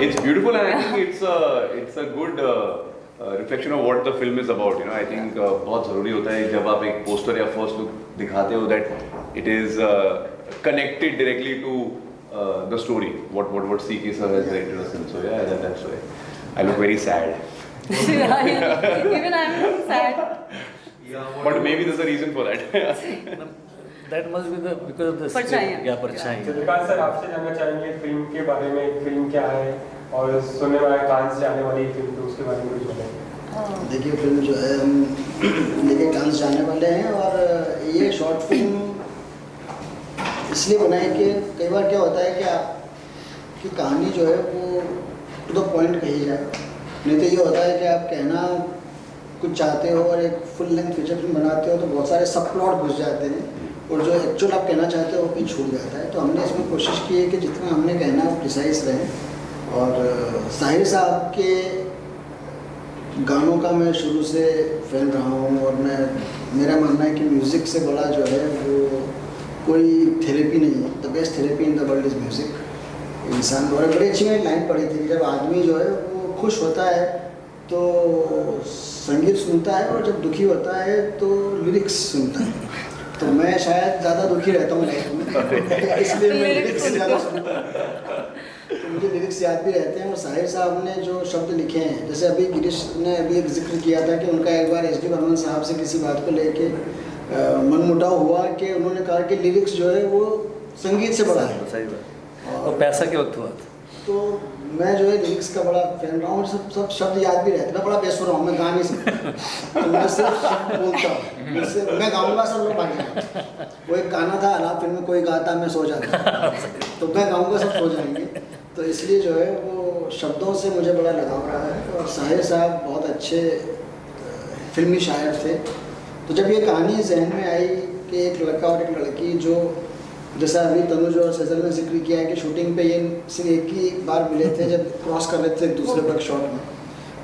It's beautiful, and I think it's a good reflection of what the film is about. You know, I think बहुत ज़रूरी होता है जब आप एक poster या first look दिखाते हो that it is connected directly to the story. What C.K. sir has directed us in. So yeah, that's why I look very sad. Even I'm looking sad. But maybe there's a reason for that. That must be because of the परछाइयाँ. या परछाई. तो विकास sir आपसे जानना चाहेंगे film के बारे में, film क्या है और सुनने में आया कांस से आने वाली फिल्म, तो उसके बारे में कुछ बताएं. देखिए फिल्म जो है हम लेके कांस जाने वाले हैं, और ये शॉर्ट फिल्म इसलिए बनाई कि कई बार क्या होता है कि आपकी कहानी जो है वो टू द पॉइंट कही जाए, नहीं तो ये होता है कि आप कहना कुछ चाहते हो और एक फुल लेंथ फीचर फिल्म बनाते हो तो बहुत सारे सब प्लॉट घुस जाते हैं और जो एक्चुअल आप कहना चाहते हो वो कहीं छूट जाता है. तो हमने इसमें कोशिश की है कि जितना हमने कहना है प्रिसाइज रहे. और साहिर साहब के गानों का मैं शुरू से फैन रहा हूँ, और मेरा मानना है कि म्यूज़िक से बड़ा जो है वो कोई थेरेपी नहीं है. The best therapy in the world is music. इंसान और बड़ी अच्छी मैंने लाइन पढ़ी थी, जब आदमी जो है वो खुश होता है तो संगीत सुनता है, और जब दुखी होता है तो लिरिक्स सुनता है. तो मैं शायद ज़्यादा दुखी रहता हूँ लाइफ में, इसलिए मैं लिरिक्स ज़्यादा सुनता हूँ. तो मुझे लिरिक्स याद भी रहते हैं. और साहिर साहब ने जो शब्द लिखे हैं, जैसे अभी गिरीश ने अभी एक जिक्र किया था कि उनका एक बार एस डी बर्मन साहब से किसी बात को लेके मनमुटाव हुआ कि उन्होंने कहा कि लिरिक्स जो है वो संगीत से बड़ा है. सही बात. और पैसा के वक्त हुआ था. तो मैं जो है लिरिक्स का बड़ा फैन रहा हूँ, सब शब्द याद भी रहते हैं. मैं बड़ा बेसुरा हूँ, मैं गा नहीं सकता, तो मैं सिर्फ शब्द बोलता हूँ. मैं गाऊंगा सब लोग भाग जाएंगे. वो एक गाना था अलाप फिल्म में, कोई गाता मैं सो जाता, तो मैं गाऊंगा सब सो जाएंगे. तो इसलिए जो है वो शब्दों से मुझे बड़ा लगाव रहा है. और साहिर साहब बहुत अच्छे फिल्मी शायर थे. तो जब ये कहानी जहन में आई कि एक लड़का और एक लड़की, जो जैसा अभी तनुज और सजल ने जिक्र किया है कि शूटिंग पे ये सिर्फ एक ही बार मिले थे जब क्रॉस कर रहे थे एक दूसरे पर शॉट में.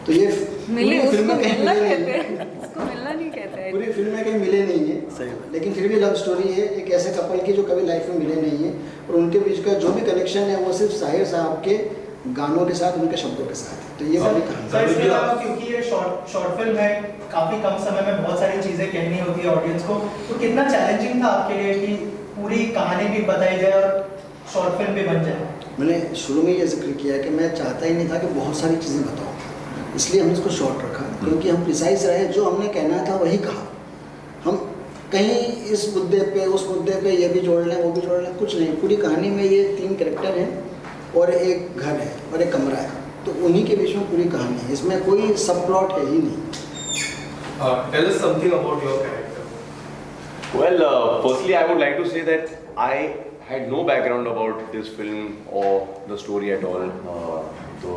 तो ये मिले, पूरी फिल्म उसको में कहीं मिलना मिले कहते नहीं हैं, उसको मिलना नहीं कहते हैं. पूरी फिल्म में कहीं मिले नहीं है. सही बात. लेकिन फिर भी लव स्टोरी है एक ऐसे कपल की जो कभी लाइफ में मिले नहीं है, और उनके बीच का जो भी कनेक्शन है वो सिर्फ साहिर साहब के गानों के साथ, उनके शब्दों के साथ है. तो ये बड़ी कहानी सर इसके अलावा क्योंकि ये शॉर्ट फिल्म है, काफी कम समय में बहुत सारी चीजें कहनी होती है ऑडियंस को, तो कितना चैलेंजिंग था आपके लिए कि पूरी कहानी भी बताई जाए और शॉर्ट फिल्म भी बन जाए? मैंने शुरू में ये जिक्र किया कि मैं चाहता ही नहीं था कि बहुत सारी चीज़ें बताऊँ, इसलिए हमने इसको शॉर्ट रखा, क्योंकि हम प्रिसाइज रहे. जो हमने कहना था वही कहा. हम कहीं इस मुद्दे पे उस मुद्दे पे ये भी जोड़ लें वो भी जोड़ लें, कुछ नहीं. पूरी कहानी में ये 3 कैरेक्टर हैं और एक घर है और एक कमरा है, तो उन्हीं के बीच में पूरी कहानी है. इसमें कोई सब प्लॉट है ही नहीं. Tell us something about your character. Well, firstly, I would like to say that I had no background about this film or the story at all. तो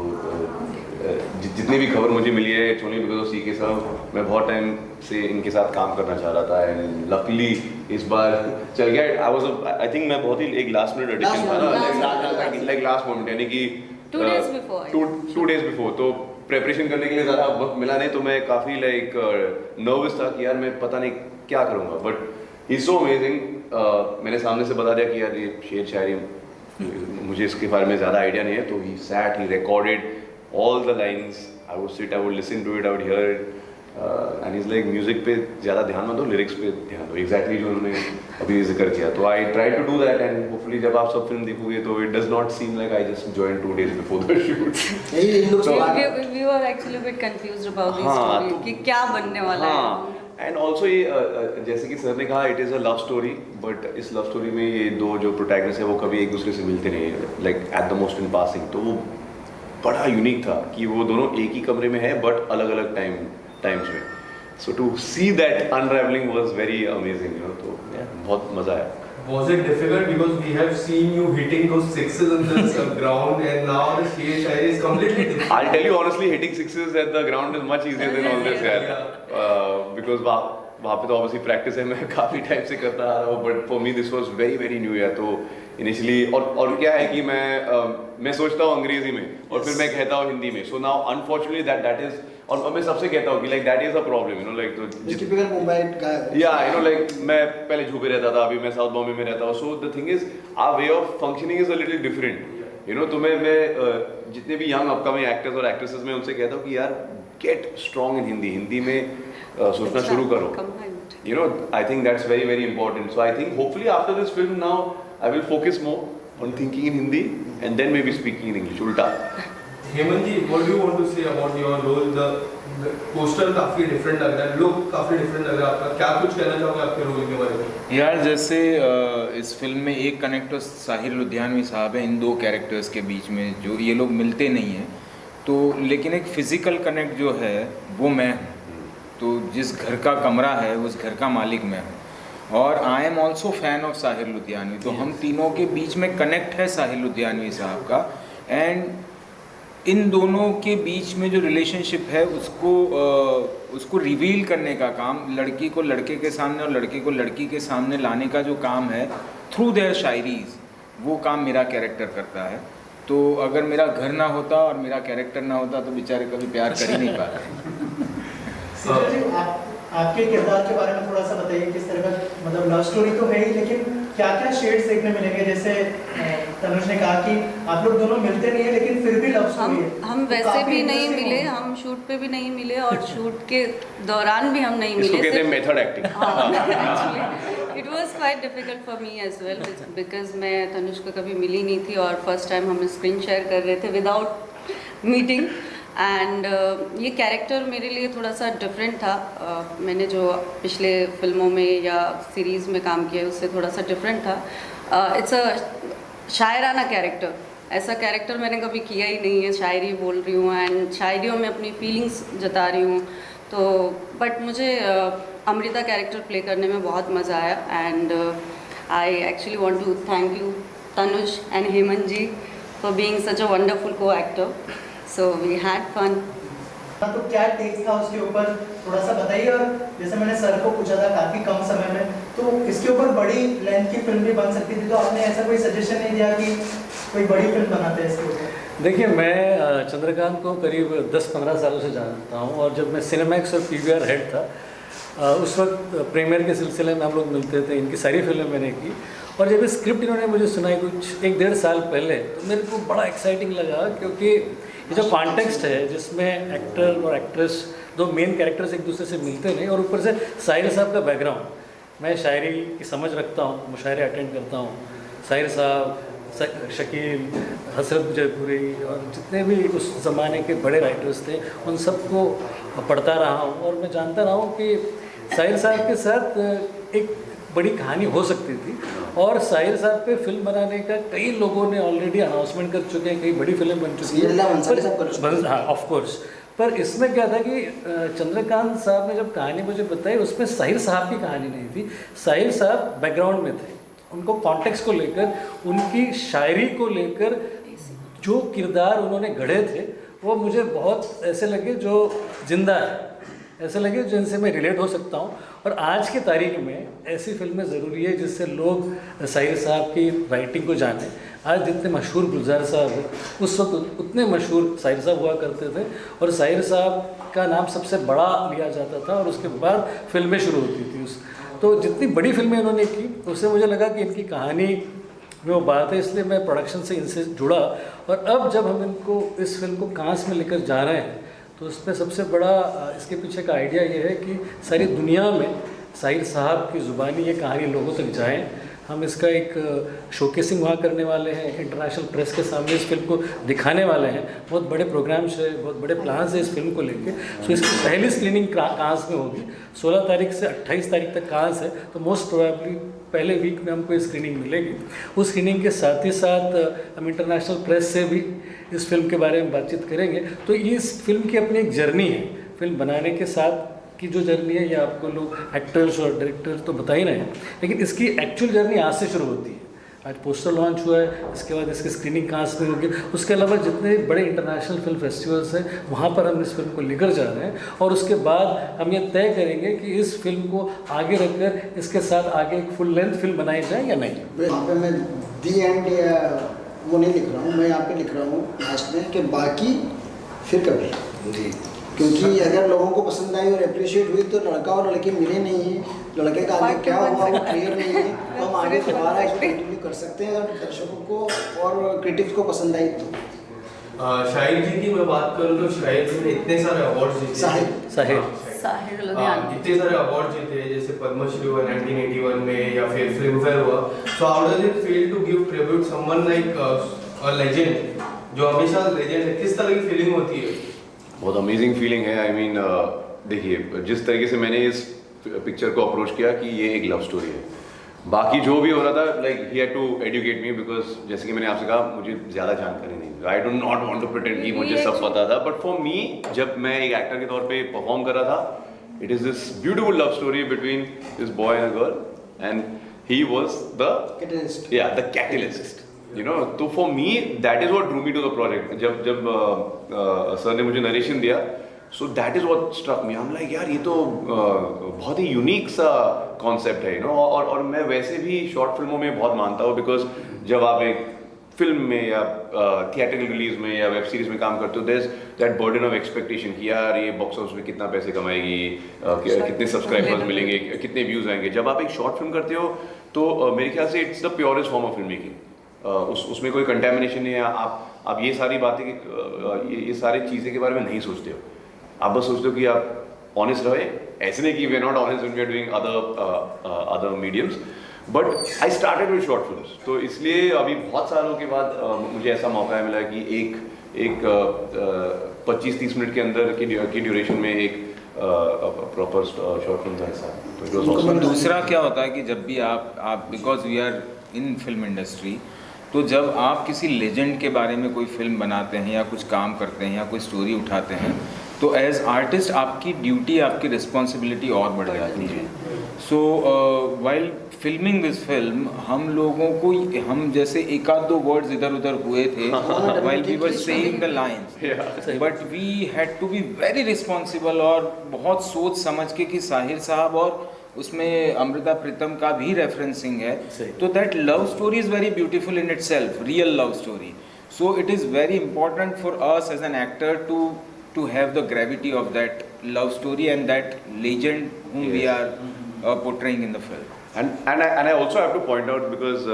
जितनी भी खबर मुझे मिली है इट्स ओनली बिकॉज ऑफ सी के साहब. मैं बहुत टाइम से इनके साथ काम करना चाह रहा था, एंड लकीली इस बार चल गया. आई थिंक मैं बहुत ही एक लास्ट मिनट एडिशन था ना, लाइक लास्ट मोमेंट, यानी कि 2 days before. 2 days before. तो प्रेपरेशन करने के लिए ज़्यादा वक्त मिला नहीं, तो मैं काफ़ी लाइक नर्वस था कि यार मैं पता नहीं क्या करूँगा. But is so amazing. मैंने सामने से बता दिया कि यार ये शेर शायरी मुझे इसके बारे में ज़्यादा आइडिया नहीं है. तो he sat, he recorded all the lines. I would sit, I would listen to it, I would hear it, and is like music पे ज़्यादा ध्यान मत दो, लिरिक्स पे ध्यान दो. एग्जैक्टली जो उन्होंने अभी जिक्र किया. तो I try to do that, and hopefully जब आप सब फिल्म देखोगे तो it does not seem like I just join 2 days before the shoot. We were actually a bit confused about this story कि क्या बनने वाला है. एंड ऑल्सो ये जैसे कि सर ने कहा it is a love story, but इस लव स्टोरी में ये दो जो प्रोटैगनिस्ट है वो कभी एक दूसरे से मिलते नहीं है, like at the most in passing. तो वो बड़ा यूनिक था कि वो दोनों एक ही कमरे में है बट अलग अलग टाइम्स में. So to see that unravelling was very amazing, you know. तो बहुत मज़ा आया. Was it difficult because we have seen you hitting those sixes on the ground, and now the Sher Shayari is completely different? I'll tell you honestly, hitting sixes at the ground is much easier than all this, यार. Because वहाँ पे तो obviously practice है, मैं काफ़ी time से करता आ रहा हूँ, but for me this was very very new, यार. तो इनिशियली और क्या है कि मैं सोचता हूँ अंग्रेजी में और फिर मैं कहता हूँ हिंदी में. So now unfortunately that is, और मैं सबसे कहता हूँ कि like that is a problem, you know. Like तो टिपिकल मुंबई का, या यू नो, लाइक मैं पहले झूबे रहता था, अभी मैं साउथ बॉम्बे में रहता हूँ. So the thing is our way of functioning is a little different, you know. तो मैं जितने भी यंग अपकमिंग एक्टर्स और एक्ट्रेसेस में उनसे कहता हूँ कि यार गेट स्ट्रॉन्ग इन हिंदी में सोचना शुरू करो. You know, I think that's very, very important. So I think hopefully after this film now, I will focus more on thinking in Hindi and then maybe speaking in English. Ulta. Hemant ji, what do you want to say about your role? The poster काफी different लग रहा है, look काफी different लग रहा है आपका. क्या कुछ कहना चाहोगे आपके रोल के बारे में? यार जैसे इस फिल्म में एक कनेक्ट तो साहिर लुधियानवी साहब हैं इन दो कैरेक्टर्स के बीच में, जो ये लोग मिलते नहीं हैं तो, लेकिन एक फिज़िकल कनेक्ट जो है वो मैं हूँ. तो जिस घर का कमरा है उस घर का मालिक मैं हूँ. और I am also fan of Sahir Ludhianvi. तो हम तीनों के बीच में कनेक्ट है साहिर लुधियानवी साहब का. एंड इन दोनों के बीच में जो रिलेशनशिप है उसको रिवील करने का काम, लड़की को लड़के के सामने और लड़के को लड़की के सामने लाने का जो काम है थ्रू देयर शायरीज, वो काम मेरा कैरेक्टर करता है. तो अगर मेरा घर ना होता और मेरा कैरेक्टर ना होता तो बेचारे कभी प्यार कर ही नहीं पाते. सिमरन जी, आपके किरदार के बारे में थोड़ा सा बताइए. किस तरह का, मतलब लव स्टोरी तो है ही, लेकिन क्या क्या शेड्स देखने मिलेंगे? जैसे तनुज ने कहा कि आप लोग दोनों मिलते नहीं है लेकिन फिर भी लव स्टोरी है. हम वैसे भी नहीं मिले, हम शूट पे भी नहीं मिले और शूट के दौरान भी हम नहीं मिले. इसको कहते हैं method acting. It was quite difficult for me as well because मैं तनुज को कभी मिली नहीं थी और फर्स्ट टाइम हम स्क्रीन शेयर कर रहे थे विदाउट मीटिंग. एंड ये कैरेक्टर मेरे लिए थोड़ा सा डिफरेंट था. मैंने जो पिछले फिल्मों में या सीरीज़ में काम किया उससे थोड़ा सा डिफरेंट था. इट्स अ शायराना कैरेक्टर. ऐसा कैरेक्टर मैंने कभी किया ही नहीं है. शायरी बोल रही हूँ एंड शायरियों में अपनी फीलिंग्स जता रही हूँ. तो बट मुझे अमृता कैरेक्टर प्ले करने में बहुत मज़ा आया. And I actually want to thank you Tanuj and Hemant ji for being such a wonderful co actor. So we had fun. तो क्या टेक था उसके ऊपर थोड़ा सा बताइए. और जैसे मैंने सर को पूछा था काफी कम समय में, तो इसके ऊपर बड़ी लेंथ की फिल्म भी बन सकती थी, तो आपने ऐसा कोई सजेशन नहीं दिया कि कोई बड़ी फिल्म बनाते हैं इसके ऊपर? देखिए, मैं चंद्रकांत को करीब 10-15 सालों से जानता हूँ. और जब मैं सिनेमैक्स और PVR हेड था उस वक्त प्रीमियर के सिलसिले में हम लोग मिलते थे. इनकी सारी फिल्में मैंने की. और जब स्क्रिप्ट इन्होंने मुझे सुनाई कुछ 1-1.5 साल पहले, तो मेरे को बड़ा एक्साइटिंग लगा. क्योंकि ये जो कॉन्टेक्स्ट है जिसमें एक्टर और एक्ट्रेस, दो मेन कैरेक्टर्स एक दूसरे से मिलते नहीं, और ऊपर से साहिर साहब का बैकग्राउंड, मैं शायरी की समझ रखता हूँ, मुशायरे अटेंड करता हूँ. साहिर साहब, शकील, हसरत जयपुरी और जितने भी उस ज़माने के बड़े राइटर्स थे उन सबको पढ़ता रहा हूँ. और मैं जानता रहा हूँ कि साहिर साहब के साथ एक बड़ी कहानी हो सकती थी. और साहिर साहब पे फिल्म बनाने का कई लोगों ने ऑलरेडी अनाउंसमेंट कर चुके हैं, कई बड़ी फिल्म बन चुकी है. हाँ, ऑफ कोर्स. पर इसमें क्या था कि चंद्रकांत साहब ने जब कहानी मुझे बताई उसमें साहिर साहब की कहानी नहीं थी. साहिर साहब बैकग्राउंड में थे. उनको कॉन्टेक्स्ट को लेकर, उनकी शायरी को लेकर जो किरदार उन्होंने गढ़े थे वो मुझे बहुत ऐसे लगे जो जिंदा है, ऐसे लगे जिनसे मैं रिलेट हो सकता हूँ. और आज की तारीख में ऐसी फिल्में ज़रूरी है जिससे लोग साहिर साहब की राइटिंग को जाने. आज जितने मशहूर गुलजार साहब हैं, उस वक्त उतने मशहूर साहिर साहब हुआ करते थे. और साहिर साहब का नाम सबसे बड़ा लिया जाता था और उसके बाद फिल्में शुरू होती थी. तो जितनी बड़ी फिल्में इन्होंने की उससे मुझे लगा कि इनकी कहानी में वो बात है, इसलिए मैं प्रोडक्शन से इनसे जुड़ा. और अब जब हम इनको इस फिल्म को कांस में लेकर जा रहे हैं तो उसमें सबसे बड़ा इसके पीछे का आइडिया ये है कि सारी दुनिया में साहिर साहब की ज़ुबानी ये कहानी लोगों तक जाए. हम इसका एक शोकेसिंग वहाँ करने वाले हैं, इंटरनेशनल प्रेस के सामने इस फिल्म को दिखाने वाले हैं. बहुत बड़े प्रोग्राम्स है, बहुत बड़े प्लान्स है इस फिल्म को लेके. सो इसकी पहली स्क्रीनिंग कांस में होगी. 16 तारीख से 28 तारीख तक कांस है, तो मोस्ट प्रोबेबली पहले वीक में हमको स्क्रीनिंग मिलेगी. उस स्क्रीनिंग के साथ ही साथ हम इंटरनेशनल प्रेस से भी इस फिल्म के बारे में बातचीत करेंगे. तो इस फिल्म की अपनी एक जर्नी है. फिल्म बनाने के साथ की जो जर्नी है ये आपको लोग एक्टर्स और डायरेक्टर्स तो बता ही रहे हैं, लेकिन इसकी एक्चुअल जर्नी आज से शुरू होती है. आज पोस्टर लॉन्च हुआ है, इसके बाद इसकी स्क्रीनिंग कांस में होगी. उसके अलावा जितने बड़े इंटरनेशनल फिल्म फेस्टिवल्स हैं वहाँ पर हम इस फिल्म को लेकर जा रहे हैं. और उसके बाद हम ये तय करेंगे कि इस फिल्म को आगे रखकर इसके साथ आगे एक फुल लेंथ फिल्म बनाई जाए या नहीं. यहाँ पे मैं दी एंड या वो नहीं लिख रहा हूँ, मैं यहाँ पे लिख रहा हूँ लास्ट में कि बाकी फिर कभी. क्योंकि अगर लोगों को पसंद आई और अप्रिशिएट हुई तो लड़का और लड़की मिले नहीं है, लड़के का आगे क्या हुआ वो क्लियर नहीं है, तो हम आगे दोबारा इसको कंटिन्यू कर सकते हैं अगर दर्शकों को और क्रिटिक्स को पसंद आई तो. शाहिर जी की मैं बात करूँ तो शाहिर जी ने इतने सारे अवार्ड्स जीते। साहिर साहिर लुधियानवी। इतने सारे अवार्ड जीते जैसे पद्मश्री हुआ 1981 में या फिर फिल्म फेयर हुआ। So how does it feel to give tribute someone like a legend जो हमेशा लेजेंड है, किस तरह की फीलिंग होती है? बहुत अमेजिंग फीलिंग है। आई मीन देखिए जिस तरीके से मैंने इस पिक्चर को अप्रोच किया कि ये एक लव स्टोरी है, बाकी जो भी हो रहा था like he had to educate me because जैसे कि मैंने आपसे कहा मुझे ज़्यादा जानकारी नहीं, I do not want to pretend कि मुझे सब पता था, बट फॉर मी जब मैं एक एक्टर के तौर पे परफॉर्म कर रहा था, it is this beautiful love story between this boy and a girl and he was the catalyst, you know. तो for me that is what drew me to the project. जब sir ने मुझे narration दिया, so that is what struck me. हम like यार ये तो बहुत ही यूनिक सा कॉन्सेप्ट है, यू नो। और मैं वैसे भी शॉर्ट फिल्मों में बहुत मानता हूँ बिकॉज जब आप एक फिल्म में या थिएट्रिकल रिलीज में या वेब सीरीज में काम करते हो, there is that burden of expectation कि यार ये बॉक्स ऑफिस में कितना पैसे कमाएगी, कितने सब्सक्राइबर्स मिलेंगे, कितने व्यूज आएंगे। जब आप एक शॉर्ट फिल्म करते हो तो मेरे ख्याल से it's the purest form of film making. उसमें कोई कंटेमिनेशन नहीं है। आप ये सारी बातें ये सारी चीज़ें के बारे में नहीं सोचते हो, आप बस सोचते हो कि आप ऑनेस्ट रहे। ऐसे नहीं कि we are not honest when we are doing other mediums, but I started with short films. तो इसलिए अभी बहुत सालों के बाद मुझे ऐसा मौका मिला कि एक 25-30 मिनट के अंदर की ड्यूरेशन में एक प्रॉपर शॉर्ट फिल्म का हिस्सा। तो दूसरा क्या होता है कि जब भी आप because we are in film industry, तो जब आप किसी लेजेंड के बारे में कोई फिल्म बनाते हैं या कुछ काम करते हैं या कोई स्टोरी उठाते हैं, तो एज आर्टिस्ट आपकी ड्यूटी, आपकी रिस्पॉन्सिबिलिटी और बढ़ जाती है। So while filming this film हम जैसे एक आध दो वर्ड्स इधर उधर हुए थे while we were saying the lines, but we had to be very responsible और बहुत सोच समझ के कि साहिर साहब और उसमें अमृता प्रीतम का भी रेफरेंसिंग है, तो that love story is very beautiful in itself, real love story. So it is very important for us as an actor to have the gravity of that love story and that legend whom we are portraying in the film. And I also have to point out because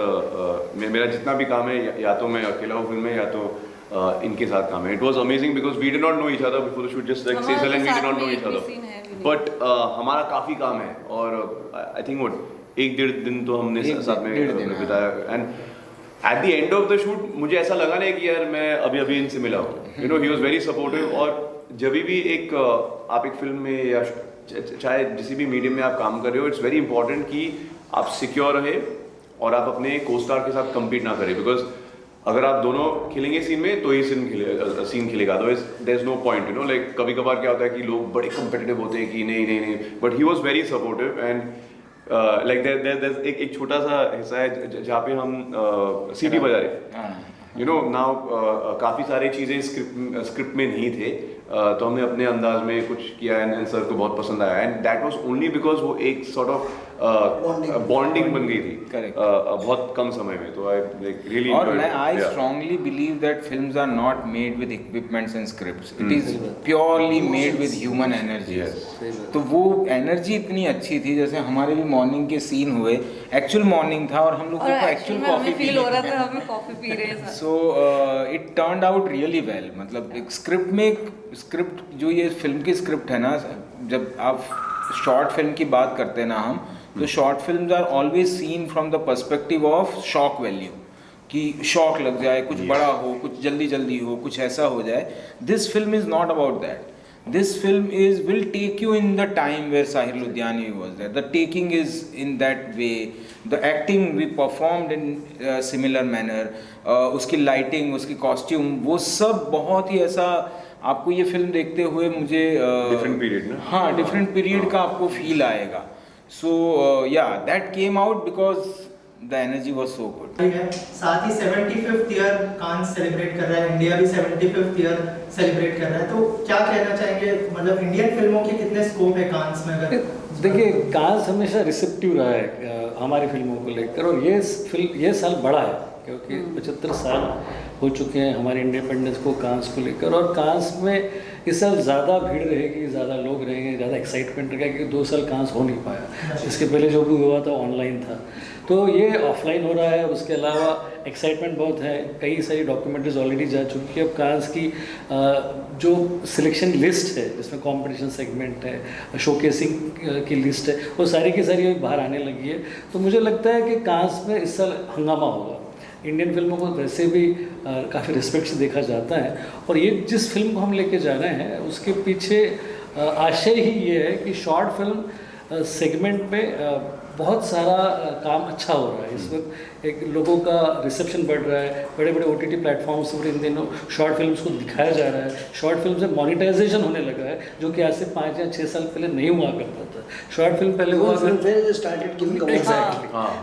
मेरा जितना भी काम है या तो मैं अकेला हूँ फिल्म में या तो इनके साथ काम है। It was amazing because we did not know each other before the shoot, just like Cecil and we did not know each other. But हमारा काफ़ी काम है और I think what 1-1.5 दिन तो हमने साथ में बिताया। And at the end of the shoot मुझे ऐसा लगा नहीं कि यार मैं अभी इनसे मिला हूँ, you know, he was very supportive। और जब भी आप एक फिल्म में या चाहे किसी भी मीडियम में आप काम कर रहे हो, इट्स वेरी इंपॉर्टेंट कि आप सिक्योर रहे और आप अपने को स्टार के साथ कम्पीट ना करें, बिकॉज अगर आप दोनों खेलेंगे सीन में तो ही सीन खिलेगा, otherwise there is no point, you know. Like कभी कभार क्या होता है कि लोग बड़े कम्पिटिटिव होते हैं कि नहीं, but he was very supportive and like एक छोटा सा हिस्सा है जहाँ पे हम सीटी बजा रहे, यू नो। नाउ काफ़ी सारी चीज़ें स्क्रिप्ट में नहीं थे, तो हमने अपने अंदाज में कुछ किया एंड सर को बहुत पसंद आया and that was only because वो एक सॉर्ट ऑफ बॉन्डिंग बन गई थी बहुत कम समय में। तो आई लाइक रियली और I strongly believe that films are not made with equipments and scripts, it is purely made with human energy. तो वो एनर्जी इतनी अच्छी थी, जैसे हमारे भी मॉर्निंग के सीन हुए, एक्चुअल मॉर्निंग था और हम लोग को एक्चुअल कॉफी फील हो रहा था, हम कॉफी पी रहे हैं। So it turned out really well. मतलब एक स्क्रिप्ट जो ये फिल्म की स्क्रिप्ट है ना, जब आप शॉर्ट फिल्म की बात करते हैं ना हम, तो short films are always seen from the perspective of shock value, कि शॉक लग जाए, कुछ बड़ा हो, कुछ जल्दी हो, कुछ ऐसा हो जाए। This film is not about that. This film will take you in the time where Sahir Ludhianvi was there. The taking is in that way. The acting we performed in similar manner. उसकी lighting, उसकी costume, वो सब बहुत ही ऐसा, आपको ये film देखते हुए मुझे डिफरेंट पीरियड ना, हाँ डिफरेंट पीरियड का आपको फील आएगा। सो या that came out because the energy was so good. साथ ही 75th ईयर कांस सेलिब्रेट कर रहा है, इंडिया भी 75th ईयर सेलिब्रेट कर रहा है, तो क्या कहना चाहेंगे, मतलब इंडियन फिल्मों के कितने स्कोप है कांस में? अगर देखिए कांस हमेशा रिसेप्टिव रहा है हमारी फिल्मों को लेकर, और ये साल बड़ा है क्योंकि 75 साल हो चुके हैं हमारे इंडिपेंडेंस को, कांस को लेकर, और कांस में इस साल ज़्यादा भीड़ रहेगी, ज़्यादा लोग रहेंगे, ज़्यादा एक्साइटमेंट रहेगा, क्योंकि 2 साल कांस हो नहीं पाया। इसके पहले जो भी हुआ था ऑनलाइन था, तो ये ऑफलाइन हो रहा है। उसके अलावा एक्साइटमेंट बहुत है, कई सारी डॉक्यूमेंट्रीज ऑलरेडी जा चुकी है। अब कांस की जो सिलेक्शन लिस्ट है, जिसमें कंपटीशन सेगमेंट है, शोकेसिंग की लिस्ट है, वो सारी की सारी बाहर आने लगी है। तो मुझे लगता है कि कांस में इस साल हंगामा होगा। इंडियन फिल्मों को वैसे भी काफ़ी रिस्पेक्ट से देखा जाता है, और ये जिस फिल्म को हम लेके जा रहे हैं उसके पीछे आशय ही ये है कि शॉर्ट फिल्म सेगमेंट में बहुत सारा काम अच्छा हो रहा है। इस वक्त एक लोगों का रिसेप्शन बढ़ रहा है, बड़े बड़े OTT प्लेटफॉर्म्स पर इन दिनों शॉर्ट फिल्म्स को दिखाया जा रहा है। शॉर्ट फिल्म से मोनेटाइजेशन होने लगा है, जो कि आज से 5 या 6 साल पहले नहीं हुआ करता था। शॉर्ट फिल्म पहले हुआ एग्जैक्टली,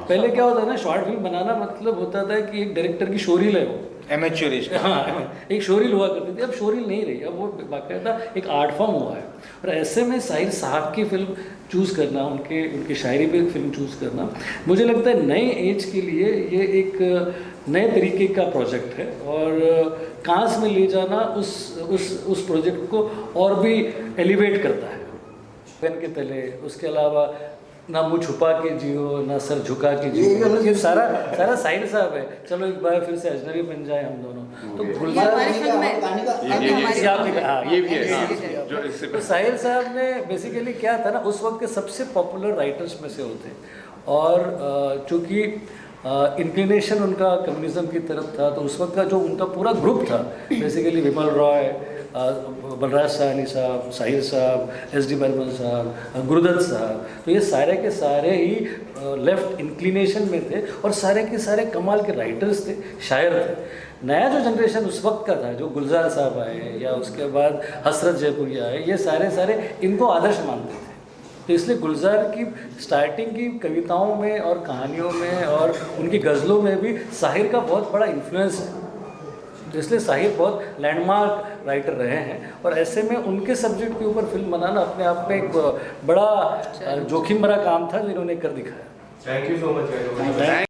पहले क्या होता है ना, शॉर्ट फिल्म बनाना मतलब होता था कि एक डायरेक्टर की शोरील है, वो एमेच्योरिस्ट। हाँ, एक शोरील हुआ करती थी। अब शोरील नहीं रही, अब वो बाकायदा एक आर्ट फॉर्म हुआ है। और ऐसे में साहिर साहब की फिल्म चूज़ करना, उनकी शायरी पे फिल्म चूज़ करना, मुझे लगता है नए एज के लिए ये एक नए तरीके का प्रोजेक्ट है, और कांस में ले जाना उस प्रोजेक्ट को और भी एलिवेट करता है। पेन के तले, उसके अलावा ना मुँह छुपा के जियो, ना सर झुका के जियो, ये सारा साहिर साहब है। चलो एक बार फिर से अजनबी बन जाए हम दोनों, तो ये भी है जो इससे तो साहिर साहब ने बेसिकली क्या था ना, उस वक्त के सबसे पॉपुलर राइटर्स में से होते, और चूँकि इंक्लिनेशन उनका कम्युनिज्म की तरफ था, तो उस वक्त का जो उनका पूरा ग्रुप था, बेसिकली विमल रॉय, बलराज साहनी साहब, साहिर साहब, SD बर्मन साहब, गुरुदत्त साहब, तो ये सारे के सारे ही लेफ्ट इंक्लिनेशन में थे, और सारे के सारे कमाल के राइटर्स थे, शायर थे। नया जो जनरेशन उस वक्त का था, जो गुलजार साहब आए या उसके बाद हसरत जयपुरिया आए, ये सारे इनको आदर्श मानते थे। तो इसलिए गुलजार की स्टार्टिंग की कविताओं में और कहानियों में और उनकी गज़लों में भी साहिर का बहुत बड़ा इन्फ्लुएंस है। तो इसलिए साहिर बहुत लैंडमार्क राइटर रहे हैं, और ऐसे में उनके सब्जेक्ट के ऊपर फिल्म बनाना अपने आप में एक बड़ा जोखिम भरा काम था, जो इन्होंने कर दिखाया। Thank you so much.